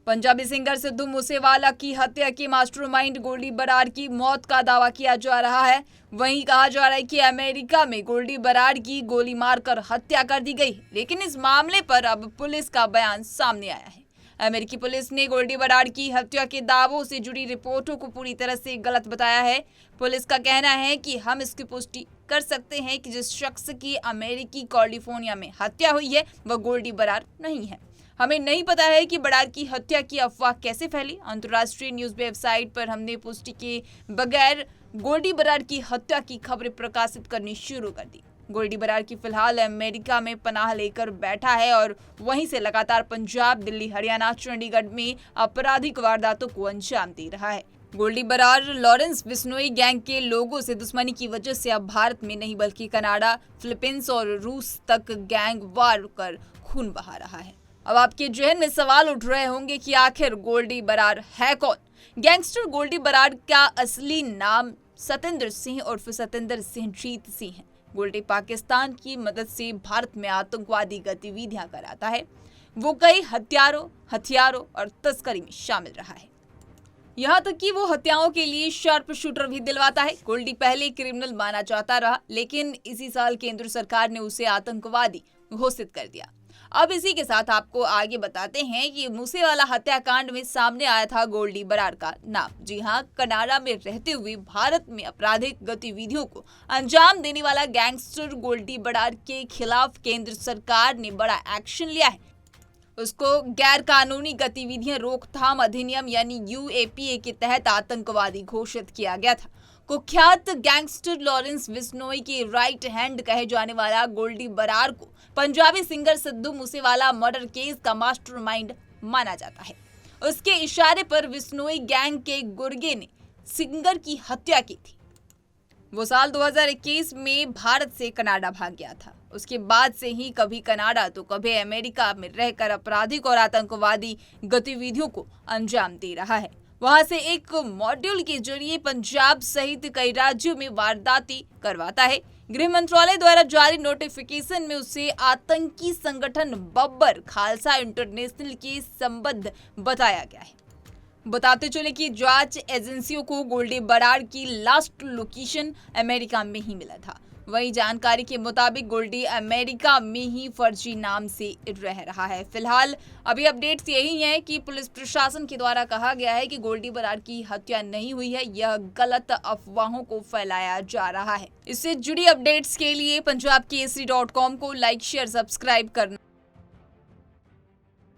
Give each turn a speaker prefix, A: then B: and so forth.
A: Punjabi singer Sidhu Moosewala की हत्या के मास्टरमाइंड गोल्डी बरार की मौत का दावा किया जा रहा है। वहीं कहा जा रहा है कि अमेरिका में गोल्डी बरार की गोली मारकर हत्या कर दी गई, लेकिन इस मामले पर अब पुलिस का बयान सामने आया है। अमेरिकी पुलिस ने गोल्डी बरार की हत्या के दावों से जुड़ी रिपोर्टों को पूरी तरह से गलत बताया है। पुलिस का कहना है कि हम इसकी पुष्टि कर सकते हैं कि जिस शख्स की अमेरिकी कैलिफोर्निया में हत्या हुई है वह गोल्डी बरार नहीं है। हमें नहीं पता है कि बरार की हत्या की अफवाह कैसे फैली। अंतर्राष्ट्रीय न्यूज वेबसाइट पर हमने पुष्टि के बगैर गोल्डी बरार की हत्या की खबरें प्रकाशित करनी शुरू कर दी। गोल्डी बरार की फिलहाल अमेरिका में पनाह लेकर बैठा है और वहीं से लगातार पंजाब, दिल्ली, हरियाणा, चंडीगढ़ में आपराधिक वारदातों को अंजाम दे रहा है। गोल्डी बरार लॉरेंस बिश्नोई गैंग के लोगों से दुश्मनी की वजह से अब भारत में नहीं बल्कि कनाडा, फिलीपींस और रूस तक गैंग वार कर खून बहा रहा है। अब आपके जहन में सवाल उठ रहे होंगे कि आखिर गोल्डी बरार है कौन? गैंगस्टर गोल्डी बरार का असली नाम सतेंद्र सिंह उर्फ सतेंद्र सिंह जीत सिंह है। गोल्डी पाकिस्तान की मदद से भारत में आतंकवादी गतिविधियां कराता है। वो कई हथियारों और तस्करी में शामिल रहा है। यहाँ तक कि वो हत्याओं के लिए शार्प शूटर भी दिलवाता है। गोल्डी पहले क्रिमिनल माना जाता रहा, लेकिन इसी साल केंद्र सरकार ने उसे आतंकवादी घोषित कर दिया। अब इसी के साथ आपको आगे बताते हैं कि मूसेवाला हत्याकांड में सामने आया था गोल्डी बरार का नाम। जी हाँ, कनाडा में रहते हुए भारत में आपराधिक गतिविधियों को अंजाम देने वाला गैंगस्टर गोल्डी बरार के खिलाफ केंद्र सरकार ने बड़ा एक्शन लिया है। उसको गैर कानूनी गतिविधियां रोकथाम अधिनियम यानी UAPA के तहत आतंकवादी घोषित किया गया था। कुख्यात गैंगस्टर लॉरेंस बिश्नोई के राइट हैंड कहे जाने वाला गोल्डी बरार को Punjabi singer Sidhu Moosewala murder case का मास्टरमाइंड माना जाता है। उसके इशारे पर बिश्नोई गैंग के गुर्गे ने सिंगर की हत्या की थी। वो साल 2021 में भारत से कनाडा भाग गया था। उसके बाद से ही कभी कनाडा तो कभी अमेरिका में रहकर आपराधिक और आतंकवादी गतिविधियों को अंजाम दे रहा है। वहां से एक मॉड्यूल के जरिए पंजाब सहित कई राज्यों में वारदातें करवाता है। गृह मंत्रालय द्वारा जारी नोटिफिकेशन में उसे आतंकी संगठन बब्बर खालसा इंटरनेशनल के संबद्ध बताया गया है। बताते चले कि जांच एजेंसियों को गोल्डी बरार की लास्ट लोकेशन अमेरिका में ही मिला था। वही जानकारी के मुताबिक गोल्डी अमेरिका में ही फर्जी नाम से रह रहा है। फिलहाल अभी अपडेट्स यही हैं कि पुलिस प्रशासन के द्वारा कहा गया है कि गोल्डी बरार की हत्या नहीं हुई है, यह गलत अफवाहों को फैलाया जा रहा है। इससे जुड़ी अपडेट्स के लिए पंजाबकेसरी.com को लाइक, शेयर, सब्सक्राइब करना